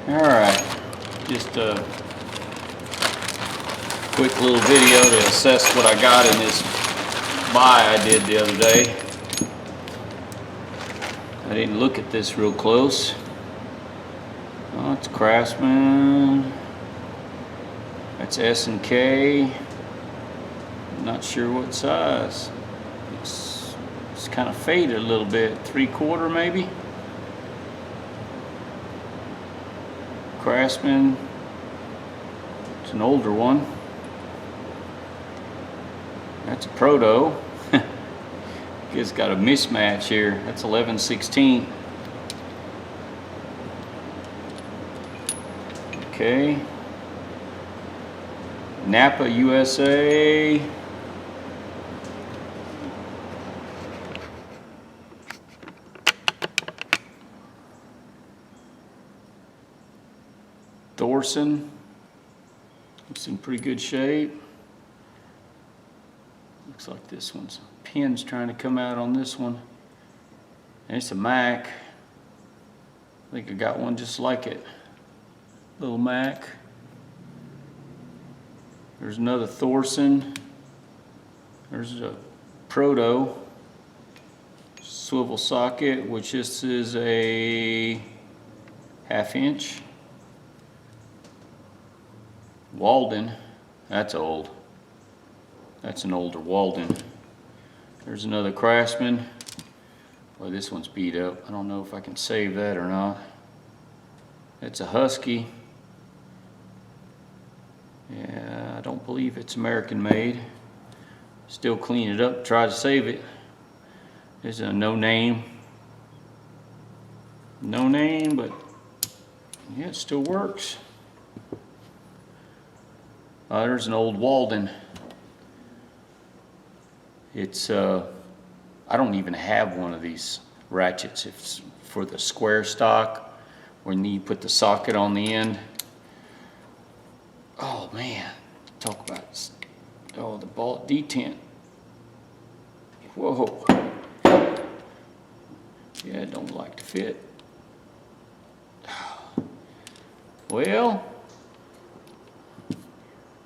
Alright, just a quick little video to assess what I got in this buy I did the other day. I didn't look at this real close. Oh, it's Craftsman. That's S&K. Not sure what size. It's kind of faded a little bit. 3/4 maybe. Craftsman. It's an older one. That's a Proto. It's got a mismatch here. That's 11/16. Okay. Napa USA. Thorson. Looks in pretty good shape. Looks like this one's pin's trying to come out on this one. And it's a Mac. I think I got one just like it. Little Mac. There's another Thorson. There's a Proto swivel socket, which this is a 1/2 inch. Walden, that's old. That's an older Walden. There's another Craftsman. Boy, this one's beat up. I don't know if I can save that or not. It's a Husky. Yeah, I don't believe it's American made. Still clean it up, try to save it. There's a no name. No name, but yeah, it still works. There's an old Walden. It's I don't even have one of these ratchets. It's for the square stock when you put the socket on the end. Oh man, talk about the ball detent. Whoa. Yeah, it don't like to fit. Well,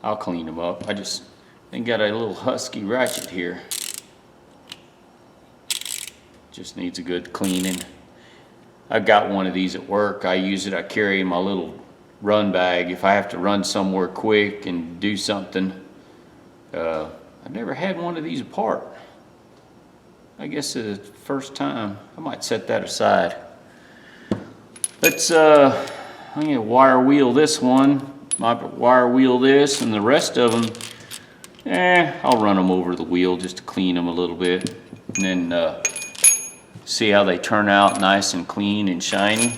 I'll clean them up. I just got a little Husky ratchet here. Just needs a good cleaning. I've got one of these at work. I use it. I carry in my little run bag if I have to run somewhere quick and do something. I've never had one of these apart. I guess it's the first time. I might set that aside. Let's I'm gonna wire wheel this one. Might wire wheel this, and the rest of them, I'll run them over the wheel just to clean them a little bit, and then see how they turn out nice and clean and shiny.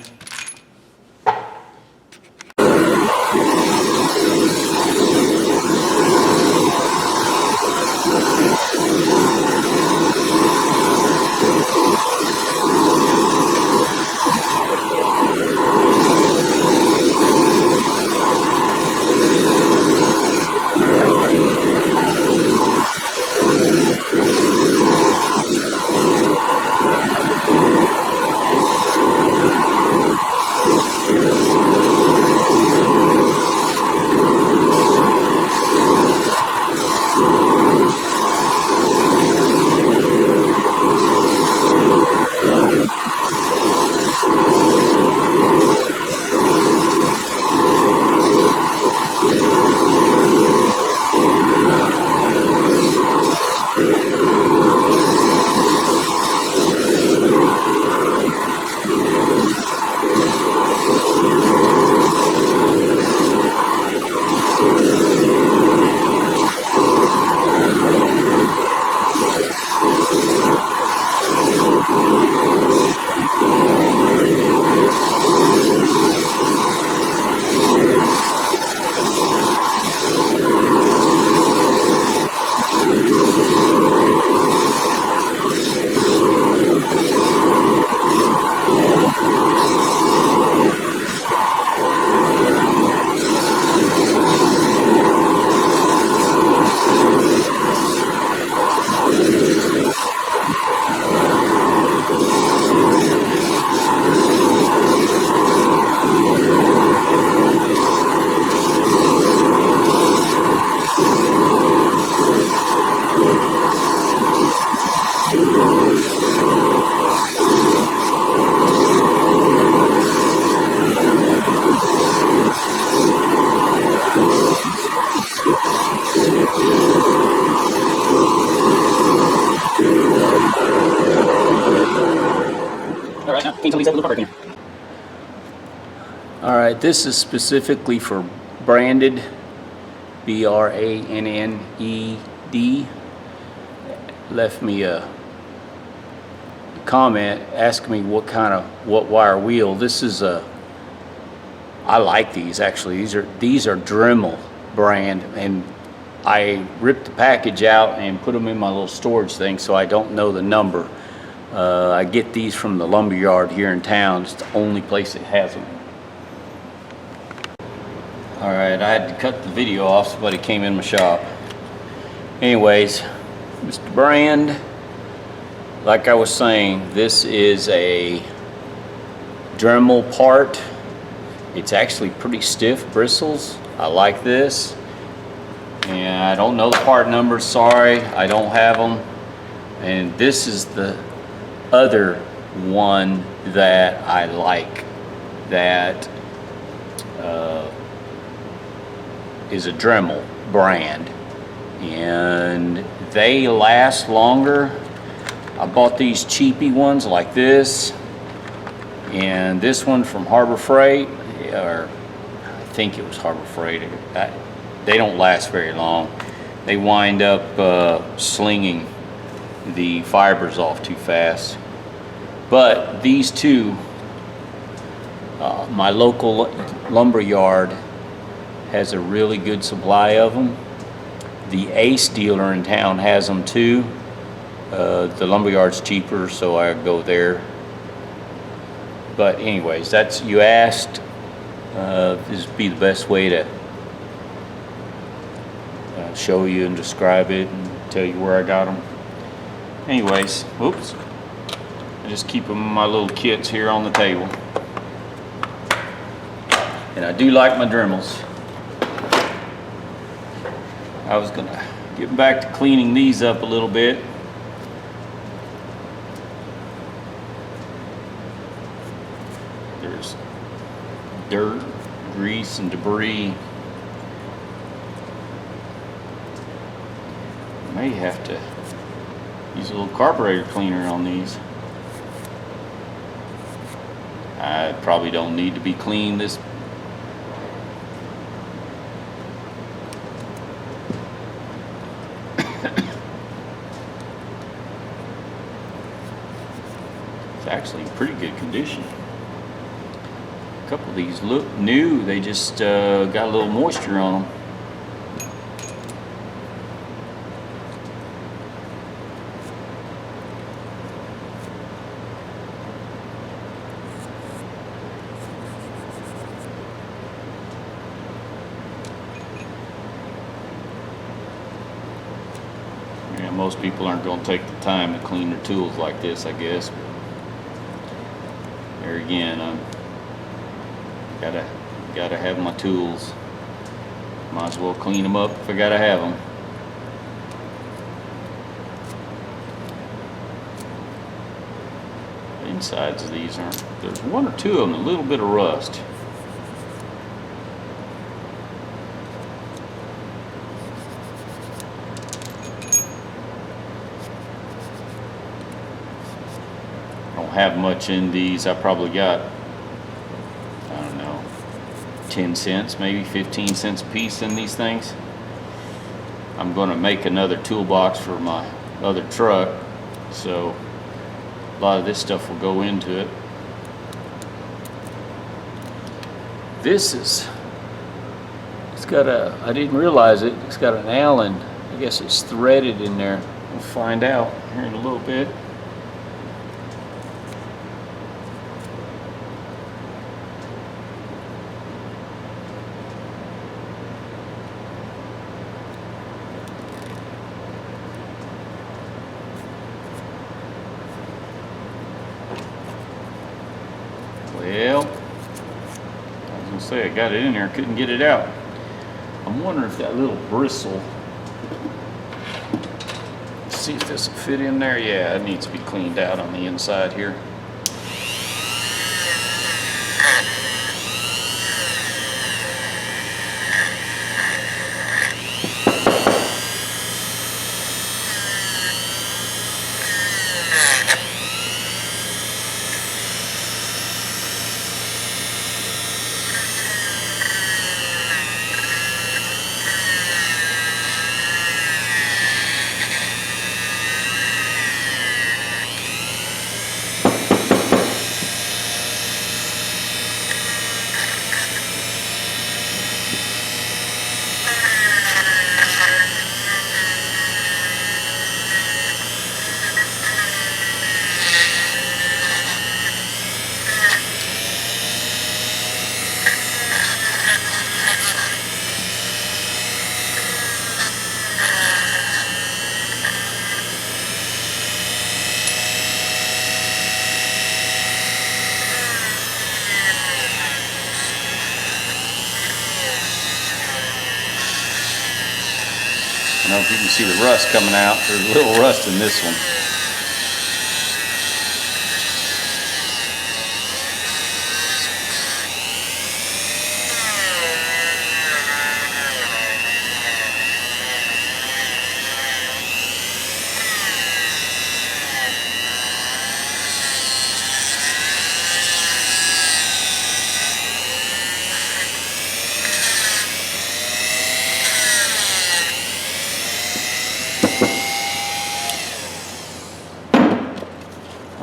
right now. Clean some of these up, a little carburetor cleaner. All right, this is specifically for Branded, Branned. Left me a comment asking me what wire wheel. This is I like these actually. These are Dremel brand, and I ripped the package out and put them in my little storage thing so I don't know the number. I get these from the lumber yard here in town. It's the only place that has them. All right, I had to cut the video off. Somebody came in my shop. Anyways, Mr. Brand, like I was saying, this is a Dremel part. It's actually pretty stiff bristles. I like this. And I don't know the part numbers, sorry, I don't have them. And this is the other one that I like, that is a Dremel brand, and they last longer. I bought these cheapy ones like this, and this one from Harbor Freight, or I think it was Harbor Freight. They don't last very long. They wind up slinging the fibers off too fast. But these two, my local lumber yard has a really good supply of them. The Ace dealer in town has them too. The lumber yard's cheaper, so I go there. But anyways, that's, you asked, this would be the best way to show you and describe it and tell you where I got them. Anyways, whoops. I just keep them in my little kits here on the table. And I do like my Dremels. I was gonna get back to cleaning these up a little bit. There's dirt, grease, and debris. May have to use a little carburetor cleaner on these. I probably don't need to be cleaned this. It's actually in pretty good condition. A couple of these look new, they just got a little moisture on them. Yeah, most people aren't going to take the time to clean their tools like this, I guess. There again, I'm gotta have my tools. Might as well clean them up if I gotta have them. The insides of these aren't. There's one or two of them, a little bit of rust. Don't have much in these. I probably got, I don't know, 10 cents, maybe 15 cents a piece in these things. I'm going to make another toolbox for my other truck, so a lot of this stuff will go into it. This is, it's got a, I didn't realize it, it's got an Allen. I guess it's threaded in there. We'll find out here in a little bit. Well, I was gonna say I got it in there, couldn't get it out. I'm wondering if that little bristle, let's see if this will fit in there. Yeah, it needs to be cleaned out on the inside here. I don't know if you can see the rust coming out. There's a little rust in this one.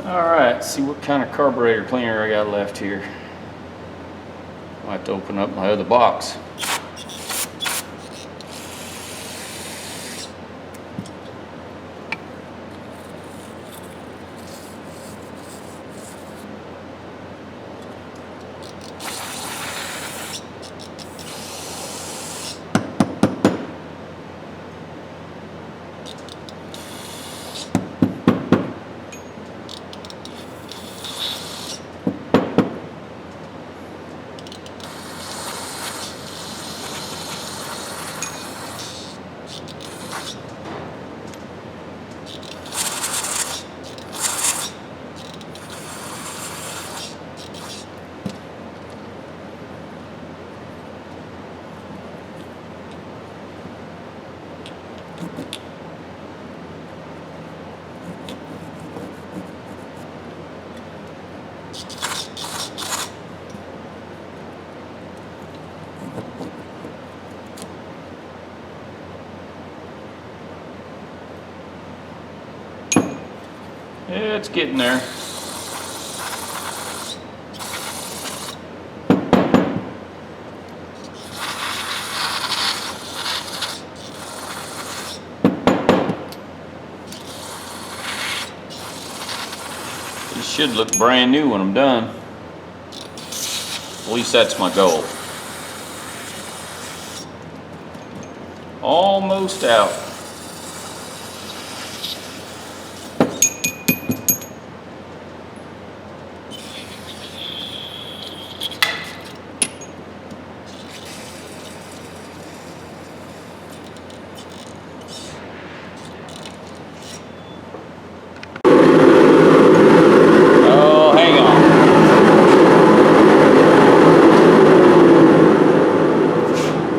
Alright, see what kind of carburetor cleaner I got left here. I'll have to open up my other box. Yeah, it's getting there. It should look brand new when I'm done. At least that's my goal. Almost out.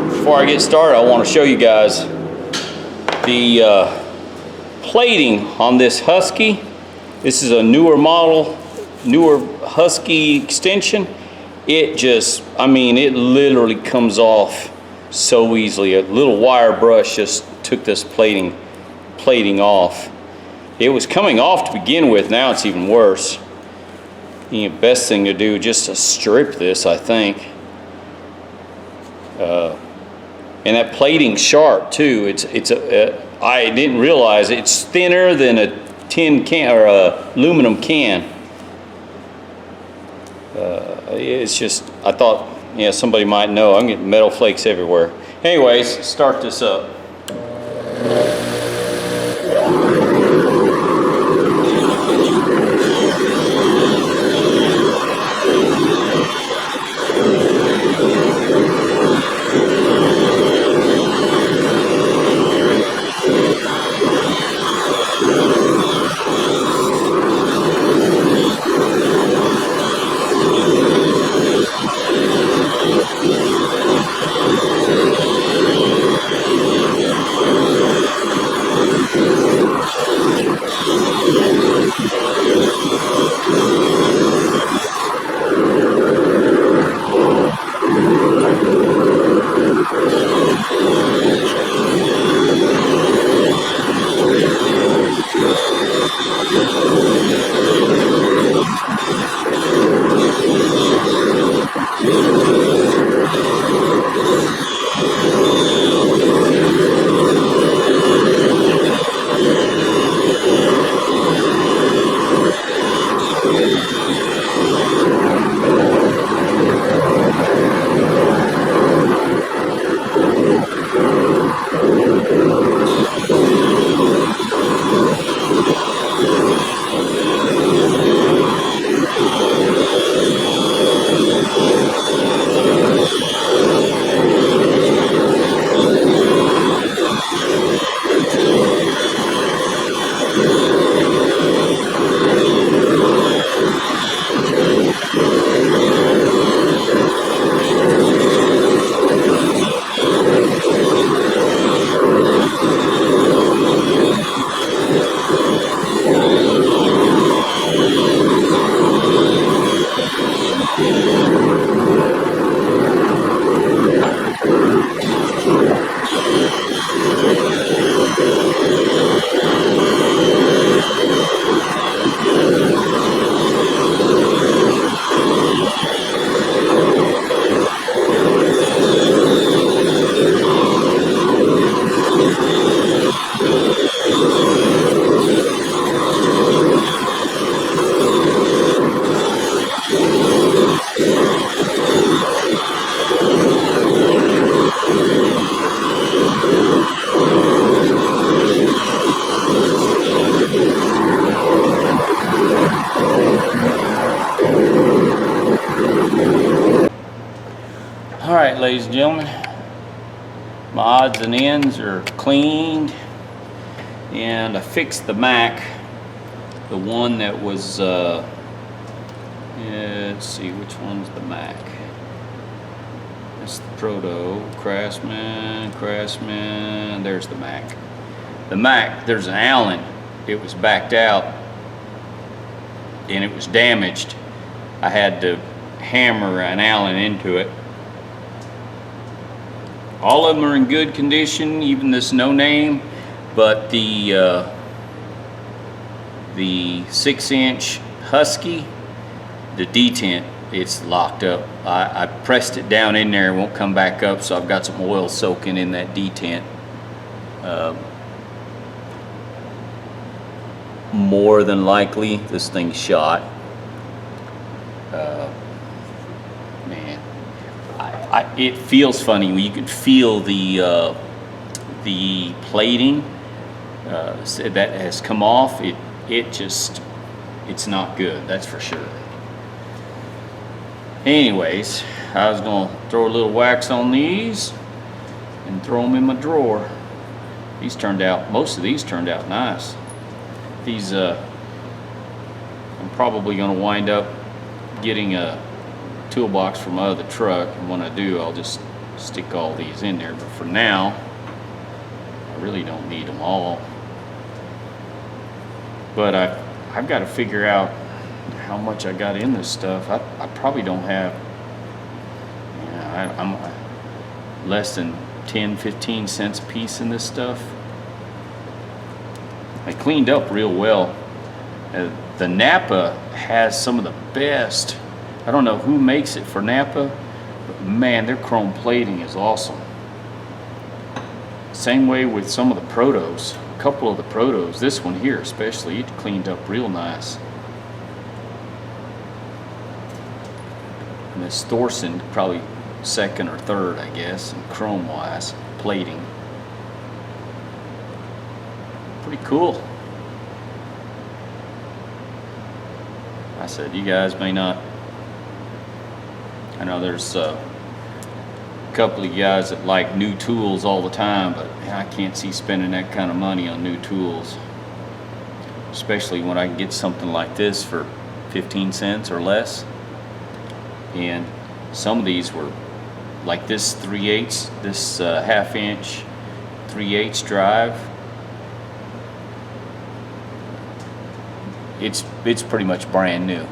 Before I get started, I want to show you guys the plating on this Husky. This is a newer model, newer Husky extension. It just, I mean, it literally comes off so easily. A little wire brush just took this plating off. It was coming off to begin with, now it's even worse. The best thing to do just to strip this, I think. And that plating's sharp too. I didn't realize it's thinner than a tin can or a aluminum can. It's just, I thought, yeah, somebody might know. I'm getting metal flakes everywhere. Anyways, start this up. All right, ladies and gentlemen, my odds and ends are cleaned, and I fixed the Mac, the one that was, let's see, which one's the Mac? That's the Proto, Craftsman, there's the Mac. The Mac, there's an Allen, it was backed out, and it was damaged. I had to hammer an Allen into it. All of them are in good condition, even this no name, but the 6-inch Husky, the detent, it's locked up. I pressed it down in there, it won't come back up, so I've got some oil soaking in that detent. More than likely, this thing's shot. Man, it feels funny. You can feel the plating that has come off. It's not good. That's for sure. Anyways, I was gonna throw a little wax on these and throw them in my drawer. Most of these turned out nice. These, I'm probably gonna wind up getting a toolbox for my other truck, and when I do, I'll just stick all these in there. But for now, I really don't need them all. But I've got to figure out how much I got in this stuff. I probably don't have, I'm less than 10-15 cents a piece in this stuff. I cleaned up real well. The Napa has some of the best. I don't know who makes it for Napa, but man, their chrome plating is awesome. Same way with some of the Protos. A couple of the Protos, this one here especially, it cleaned up real nice. And this Thorson, probably second or third, I guess, in chrome wise, plating. Pretty cool. I said, you guys may not, I know there's a couple of guys that like new tools all the time, but man, I can't see spending that kind of money on new tools. Especially when I can get something like this for 15 cents or less. And some of these were like this 3/8, this half-inch 3/8 drive. It's pretty much brand new.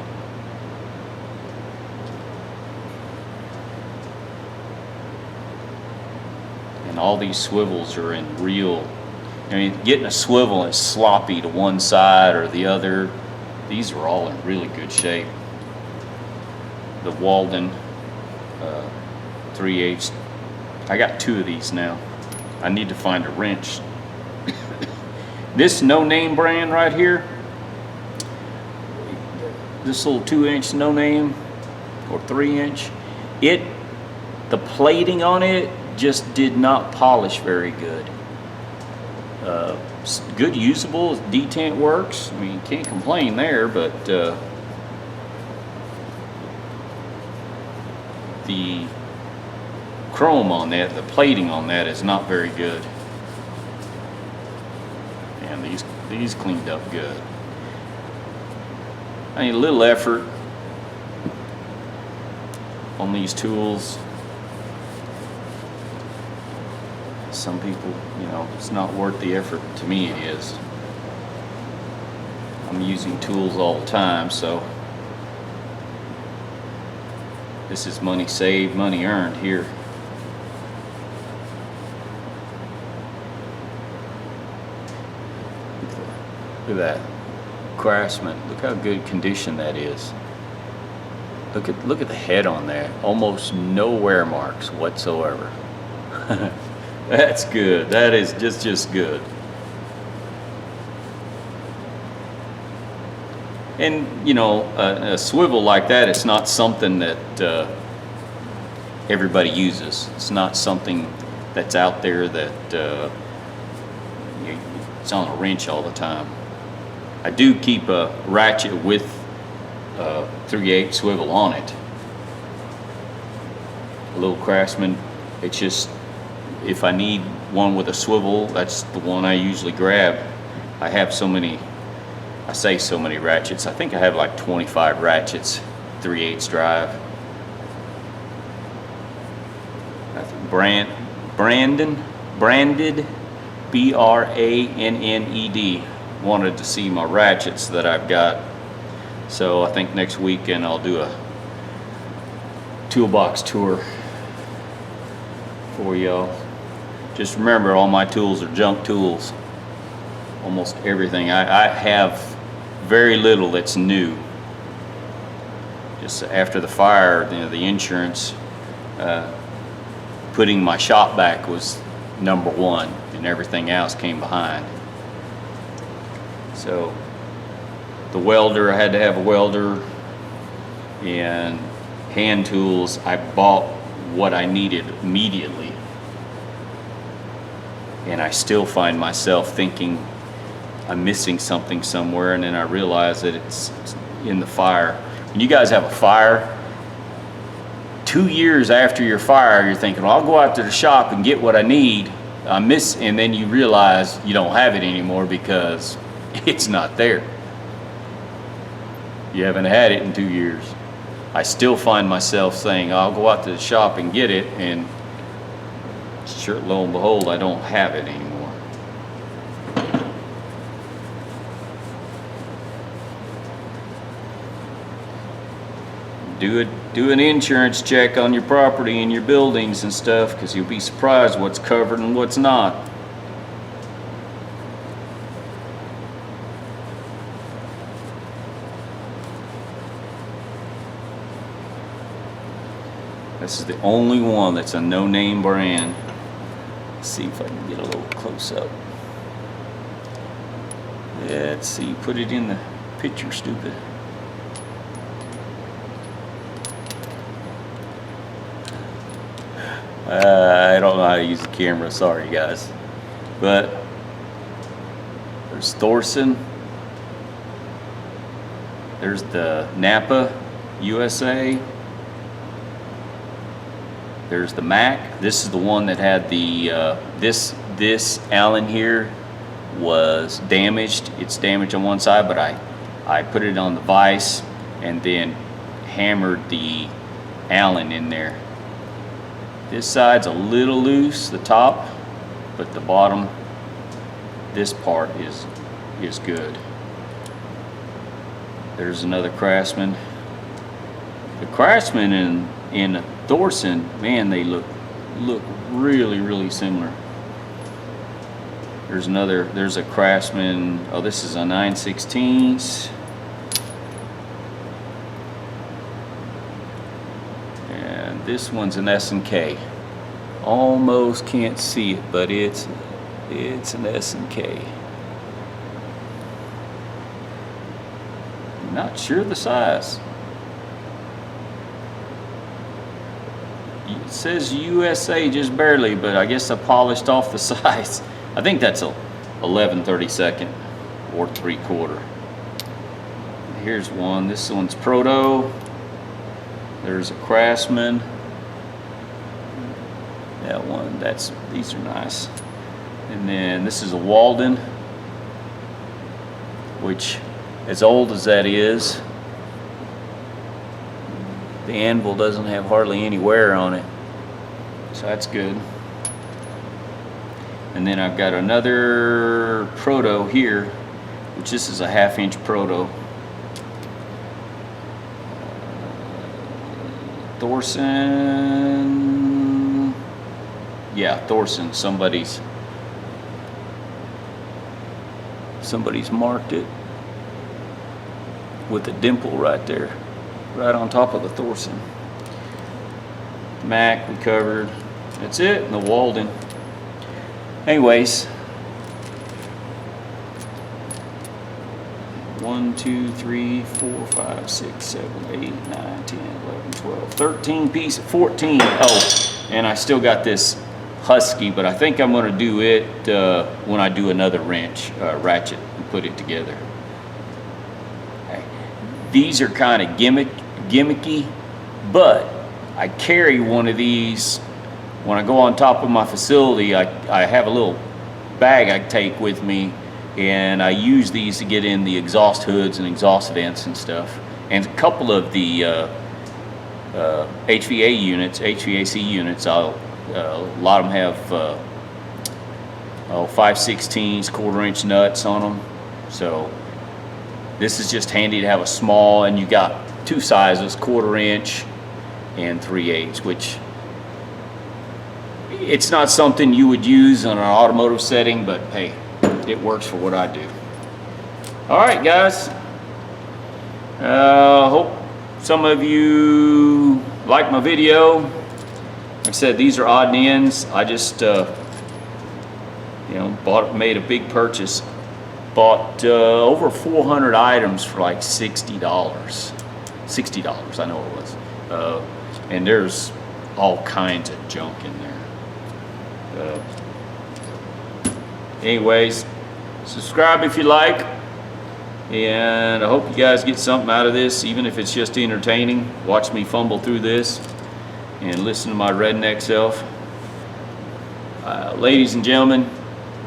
And all these swivels are in real, I mean, getting a swivel is sloppy to one side or the other. These are all in really good shape. The Walden 3/8. I got 2 of these now. I need to find a wrench. This no-name brand right here, this little 2-inch no-name or 3-inch, the plating on it just did not polish very good. Good usable, detent works. I mean, can't complain there, but the chrome on that, the plating on that is not very good. And these cleaned up good. I need a little effort, on these tools. Some people, you know, it's not worth the effort. To me, it is. I'm using tools all the time, so this is money saved, money earned here. Look at that Craftsman. Look how good condition that is. Look at the head on that. Almost no wear marks whatsoever. That's good. That is just good. And you know, a swivel like that, it's not something that everybody uses. It's not something that's out there that it's on a wrench all the time. I do keep a ratchet with 3/8 swivel on it. A little Craftsman. It's just, if I need one with a swivel, that's the one I usually grab. I have so many, I say so many ratchets. I think I have like 25 ratchets, 3/8 drive. I think Branded, Branned, wanted to see my ratchets that I've got. So I think next weekend I'll do a toolbox tour for y'all. Just remember, all my tools are junk tools. Almost everything. I have very little that's new. Just after the fire, you know, the insurance, putting my shop back was number one, and everything else came behind. So the welder, I had to have a welder, and hand tools, I bought what I needed immediately. And I still find myself thinking I'm missing something somewhere, and then I realize that it's in the fire. When you guys have a fire, 2 years after your fire, you're thinking, well, I'll go out to the shop and get what I need. And then you realize you don't have it anymore because it's not there. You haven't had it in 2 years. I still find myself saying, I'll go out to the shop and get it, and sure, lo and behold, I don't have it anymore. Do an insurance check on your property and your buildings and stuff, because you'll be surprised what's covered and what's not. This is the only one that's a no-name brand. Let's see if I can get a little close up. Let's see, put it in the picture, stupid. I don't know how to use the camera, sorry guys. But there's Thorson. There's the Napa USA. There's the Mac. This is the one that had the this Allen here was damaged. It's damaged on one side, but I put it on the vise and then hammered the Allen in there. This side's a little loose, the top, but the bottom, this part is good. There's another Craftsman. The Craftsman in Thorson, man, they look really similar. There's a Craftsman. Oh, this is a 9/16. And this one's an S&K. Almost can't see it, but it's an S&K. Not sure the size. It says USA just barely, but I guess I polished off the size. I think that's a 11/32 or 3/4. Here's one. This one's Proto. There's a Craftsman. That one. These are nice. And then this is a Walden, which, as old as that is, The anvil doesn't have hardly any wear on it, so that's good. And then I've got another proto here, which this is a 1/2 inch proto. Thorson, yeah, Thorson, somebody's marked it with a dimple right there, right on top of the Thorson. Mac we covered, that's it, and the Walden. Anyways, 1, 2, 3, 4, 5, 6, 7, 8, 9, 10, 11, 12, 13 pieces, 14. Oh, and I still got this Husky, but I think I'm going to do it when I do another wrench, ratchet, and put it together. Okay. These are kind of gimmicky, but I carry one of these when I go on top of my facility. I have a little bag I take with me, and I use these to get in the exhaust hoods and exhaust vents and stuff. And a couple of the HVAC units, a lot of them have 5/16 1/4 inch nuts on them. So this is just handy to have a small, and you got two sizes, 1/4 inch and 3/8, which it's not something you would use in an automotive setting, but hey, it works for what I do. All right, guys. Hope some of you like my video. Like I said, these are odd ends. I just, made a big purchase. Bought over 400 items for like $60. $60, I know it was. And there's all kinds of junk in there. Anyways, subscribe if you like, and I hope you guys get something out of this, even if it's just entertaining. Watch me fumble through this and listen to my redneck self. Ladies and gentlemen,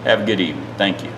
have a good evening. Thank you.